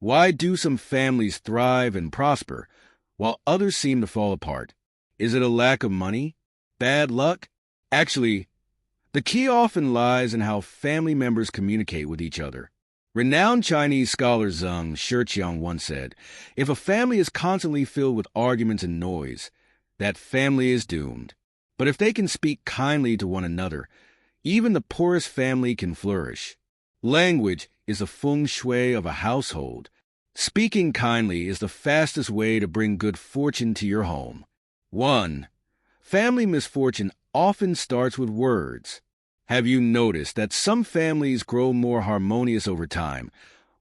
Why do some families thrive and prosper, while others seem to fall apart? Is it a lack of money? Bad luck? Actually, the key often lies in how family members communicate with each other. Renowned Chinese scholar Zheng Shiqiang once said, "If a family is constantly filled with arguments and noise, that family is doomed. But if they can speak kindly to one another, even the poorest family can flourish." Language is the feng shui of a household. Speaking kindly is the fastest way to bring good fortune to your home. 1. Family misfortune often starts with words. Have you noticed that some families grow more harmonious over time,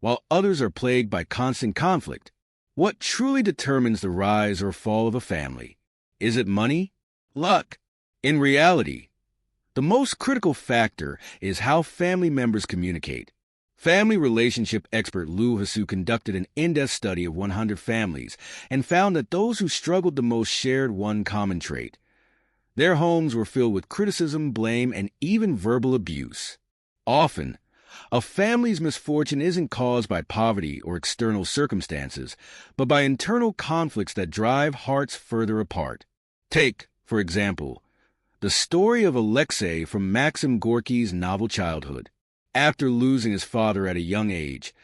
while others are plagued by constant conflict? What truly determines the rise or fall of a family? Is it money? Luck? In reality, the most critical factor is how family members communicate. Family relationship expert Lu Hasu conducted an in-depth study of 100 families and found that those who struggled the most shared one common trait. Their homes were filled with criticism, blame, and even verbal abuse. Often, a family's misfortune isn't caused by poverty or external circumstances, but by internal conflicts that drive hearts further apart. Take, for example, the story of Alexei from Maxim Gorky's novel Childhood. After losing his father at a young age,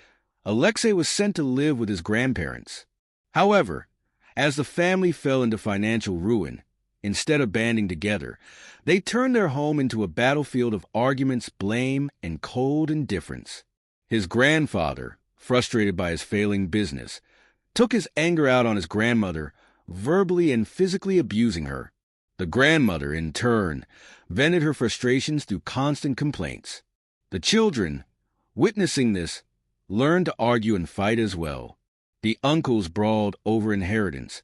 Alexei was sent to live with his grandparents. However, as the family fell into financial ruin, instead of banding together, they turned their home into a battlefield of arguments, blame, and cold indifference. His grandfather, frustrated by his failing business, took his anger out on his grandmother, verbally and physically abusing her. The grandmother, in turn, vented her frustrations through constant complaints. The children, witnessing this, learned to argue and fight as well. The uncles brawled over inheritance,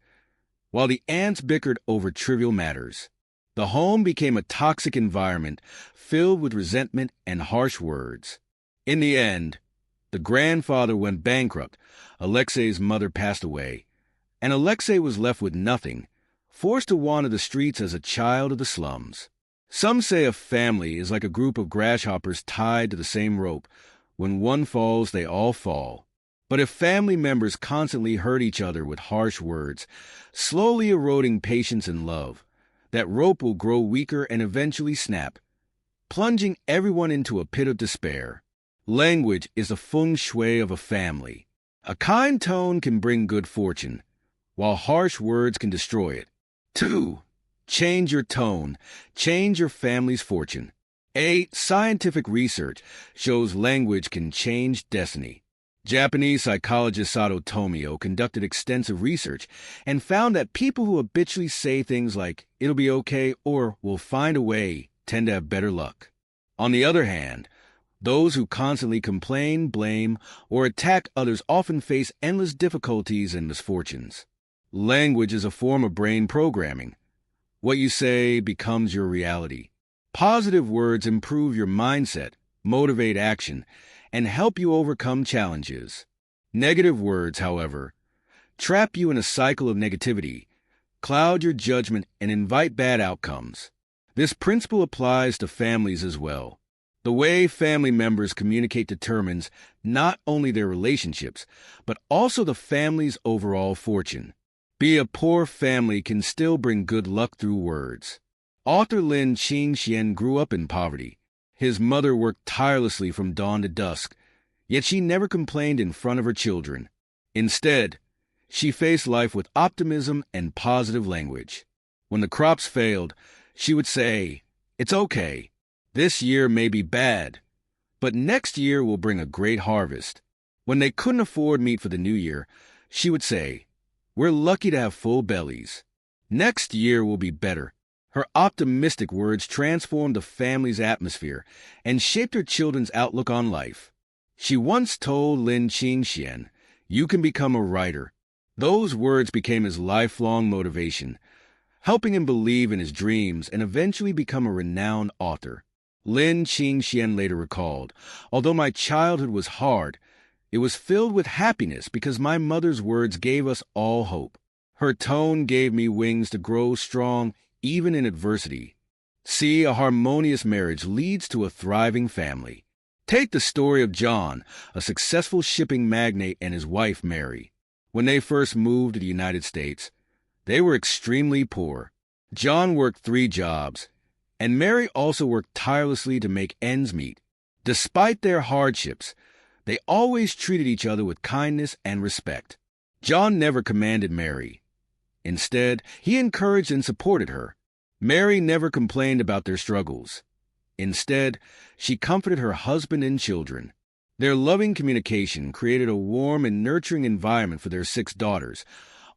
while the aunts bickered over trivial matters. The home became a toxic environment filled with resentment and harsh words. In the end, the grandfather went bankrupt, Alexei's mother passed away, and Alexei was left with nothing, forced to wander the streets as a child of the slums. Some say a family is like a group of grasshoppers tied to the same rope. When one falls, they all fall. But if family members constantly hurt each other with harsh words, slowly eroding patience and love, that rope will grow weaker and eventually snap, plunging everyone into a pit of despair. Language is the feng shui of a family. A kind tone can bring good fortune, while harsh words can destroy it. 2. Change your tone. Change your family's fortune. Scientific research shows language can change destiny. Japanese psychologist Sato Tomio conducted extensive research and found that people who habitually say things like, "it'll be okay" or "we'll find a way," tend to have better luck. On the other hand, those who constantly complain, blame, or attack others often face endless difficulties and misfortunes. Language is a form of brain programming. What you say becomes your reality. Positive words improve your mindset, motivate action, and help you overcome challenges. Negative words, however, trap you in a cycle of negativity, cloud your judgment, and invite bad outcomes. This principle applies to families as well. The way family members communicate determines not only their relationships, but also the family's overall fortune. Be a poor family can still bring good luck through words. Author Lin Qingxian grew up in poverty. His mother worked tirelessly from dawn to dusk, yet she never complained in front of her children. Instead, she faced life with optimism and positive language. When the crops failed, she would say, "It's okay. This year may be bad, but next year will bring a great harvest." When they couldn't afford meat for the new year, she would say, "We're lucky to have full bellies. Next year will be better." Her optimistic words transformed the family's atmosphere and shaped her children's outlook on life. She once told Lin Qingxian, "You can become a writer." Those words became his lifelong motivation, helping him believe in his dreams and eventually become a renowned author. Lin Qingxian later recalled, "Although my childhood was hard, it was filled with happiness because my mother's words gave us all hope. Her tone gave me wings to grow strong even in adversity." See, a harmonious marriage leads to a thriving family. Take the story of John, a successful shipping magnate, and his wife, Mary. When they first moved to the United States, they were extremely poor. John worked 3 jobs, and Mary also worked tirelessly to make ends meet. Despite their hardships, they always treated each other with kindness and respect. John never commanded Mary. Instead, he encouraged and supported her. Mary never complained about their struggles. Instead, she comforted her husband and children. Their loving communication created a warm and nurturing environment for their 6 daughters,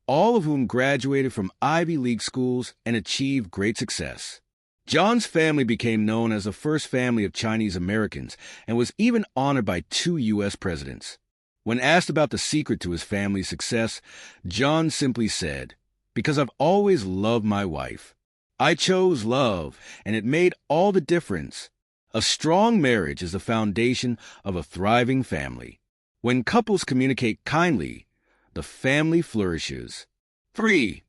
all of whom graduated from Ivy League schools and achieved great success. John's family became known as the first family of Chinese Americans and was even honored by 2 U.S. presidents. When asked about the secret to his family's success, John simply said, "Because I've always loved my wife. I chose love, and it made all the difference." A strong marriage is the foundation of a thriving family. When couples communicate kindly, the family flourishes. 3.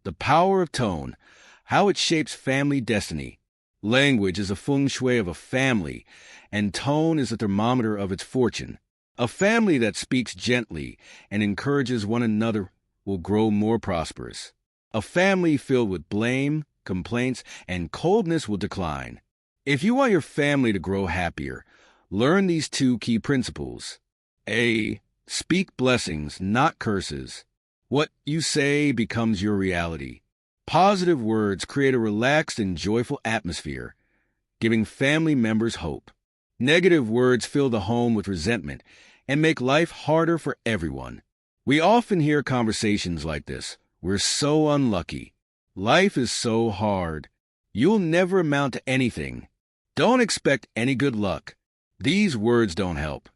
The power of tone, how it shapes family destiny. Language is a feng shui of a family, and tone is the thermometer of its fortune. A family that speaks gently and encourages one another will grow more prosperous. A family filled with blame, complaints, and coldness will decline. If you want your family to grow happier, learn these 2 key principles. A. Speak blessings, not curses. What you say becomes your reality. Positive words create a relaxed and joyful atmosphere, giving family members hope. Negative words fill the home with resentment and make life harder for everyone. We often hear conversations like this. "We're so unlucky. Life is so hard. You'll never amount to anything. Don't expect any good luck." These words don't help.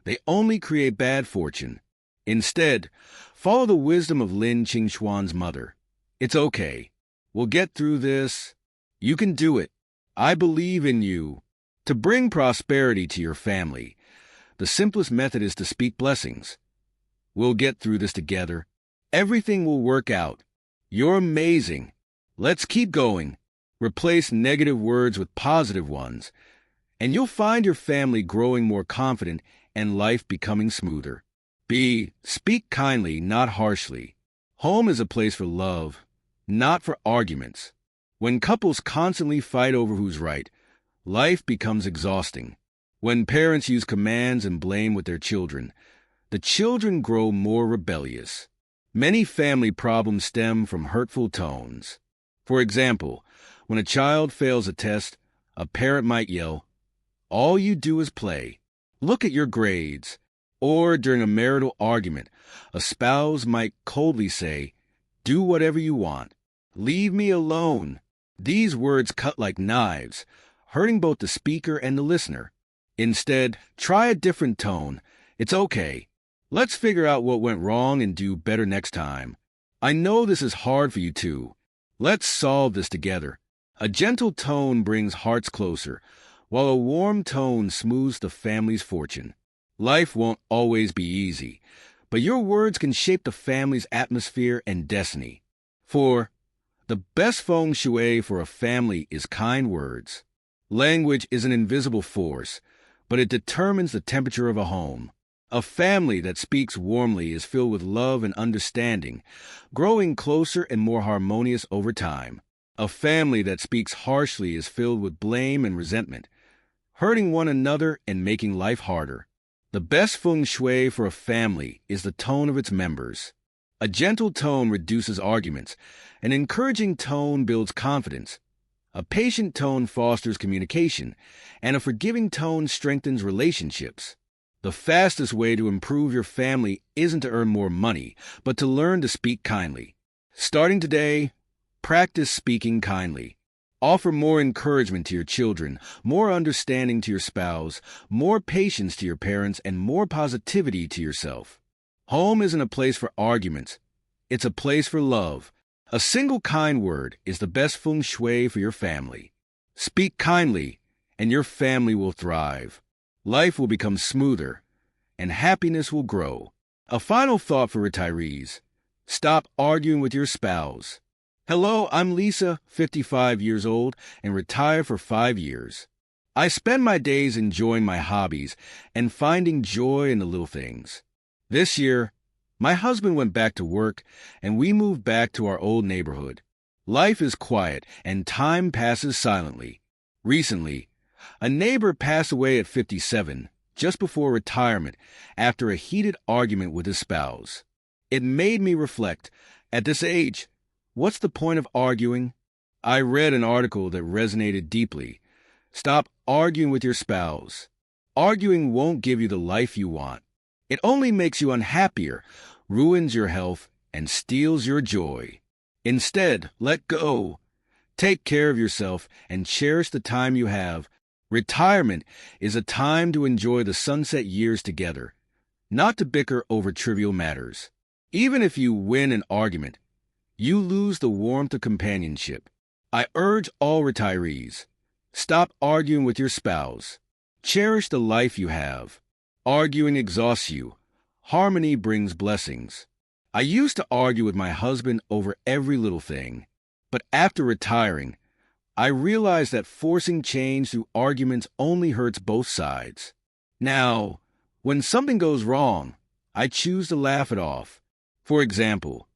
They only create bad fortune. Instead, follow the wisdom of Lin Qingxuan's mother. "It's okay. We'll get through this. You can do it. I believe in you." To bring prosperity to your family, the simplest method is to speak blessings. "We'll get through this together. Everything will work out. You're amazing. Let's keep going." Replace negative words with positive ones, and you'll find your family growing more confident and life becoming smoother. B. Speak kindly, not harshly. Home is a place for love, not for arguments. When couples constantly fight over who's right, life becomes exhausting. When parents use commands and blame with their children, the children grow more rebellious. Many family problems stem from hurtful tones. For example, when a child fails a test, a parent might yell, "All you do is play. Look at your grades." Or during a marital argument, a spouse might coldly say, "Do whatever you want. Leave me alone." These words cut like knives, hurting both the speaker and the listener. Instead, try a different tone. "It's okay. Let's figure out what went wrong and do better next time. I know this is hard for you too. Let's solve this together." A gentle tone brings hearts closer, while a warm tone smooths the family's fortune. Life won't always be easy, but your words can shape the family's atmosphere and destiny. 4. The best feng shui for a family is kind words. Language is an invisible force, but it determines the temperature of a home. A family that speaks warmly is filled with love and understanding, growing closer and more harmonious over time. A family that speaks harshly is filled with blame and resentment, hurting one another and making life harder. The best feng shui for a family is the tone of its members. A gentle tone reduces arguments. An encouraging tone builds confidence. A patient tone fosters communication, and a forgiving tone strengthens relationships. The fastest way to improve your family isn't to earn more money, but to learn to speak kindly. Starting today, practice speaking kindly. Offer more encouragement to your children, more understanding to your spouse, more patience to your parents, and more positivity to yourself. Home isn't a place for arguments. It's a place for love. A single kind word is the best feng shui for your family. Speak kindly, and your family will thrive. Life will become smoother, and happiness will grow. A final thought for retirees. Stop arguing with your spouse. "Hello, I'm Lisa, 55 years old, and retired for 5 years. I spend my days enjoying my hobbies and finding joy in the little things. This year, my husband went back to work and we moved back to our old neighborhood. Life is quiet and time passes silently. Recently, a neighbor passed away at 57, just before retirement, after a heated argument with his spouse. It made me reflect, at this age, what's the point of arguing? I read an article that resonated deeply. Stop arguing with your spouse. Arguing won't give you the life you want. It only makes you unhappier, ruins your health, and steals your joy. Instead, let go. Take care of yourself and cherish the time you have. Retirement is a time to enjoy the sunset years together, not to bicker over trivial matters. Even if you win an argument, you lose the warmth of companionship. I urge all retirees, stop arguing with your spouse. Cherish the life you have. Arguing exhausts you. Harmony brings blessings. I used to argue with my husband over every little thing, but after retiring, I realized that forcing change through arguments only hurts both sides. Now, when something goes wrong, I choose to laugh it off. For example,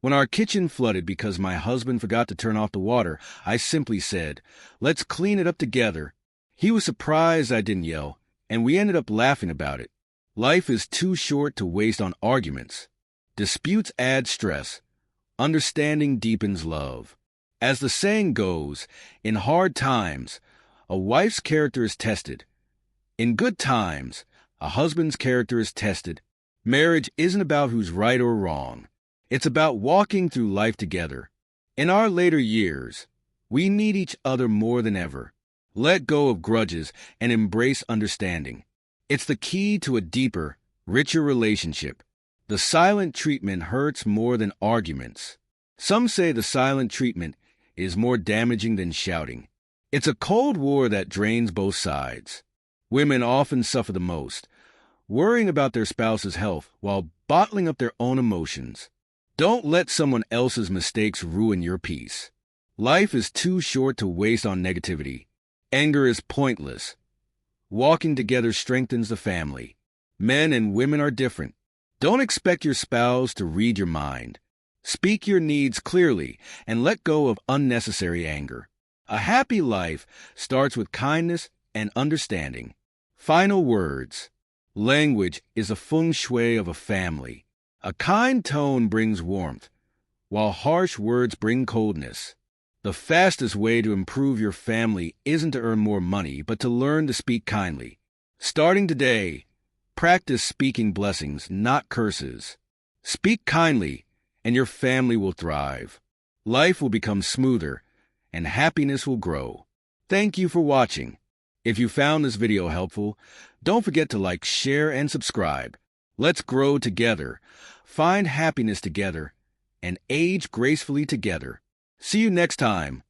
when our kitchen flooded because my husband forgot to turn off the water, I simply said, "Let's clean it up together." He was surprised I didn't yell, and we ended up laughing about it. Life is too short to waste on arguments. Disputes add stress. Understanding deepens love. As the saying goes, in hard times, a wife's character is tested. In good times, a husband's character is tested. Marriage isn't about who's right or wrong. It's about walking through life together. In our later years, we need each other more than ever. Let go of grudges and embrace understanding. It's the key to a deeper, richer relationship. The silent treatment hurts more than arguments. Some say the silent treatment is more damaging than shouting. It's a cold war that drains both sides. Women often suffer the most, worrying about their spouse's health while bottling up their own emotions. Don't let someone else's mistakes ruin your peace. Life is too short to waste on negativity. Anger is pointless. Walking together strengthens the family. Men and women are different. Don't expect your spouse to read your mind. Speak your needs clearly and let go of unnecessary anger. A happy life starts with kindness and understanding. Final words. Language is a feng shui of a family. A kind tone brings warmth, while harsh words bring coldness. The fastest way to improve your family isn't to earn more money, but to learn to speak kindly. Starting today, practice speaking blessings, not curses. Speak kindly, and your family will thrive. Life will become smoother, and happiness will grow. Thank you for watching. If you found this video helpful, don't forget to like, share, and subscribe. Let's grow together, find happiness together, and age gracefully together. See you next time.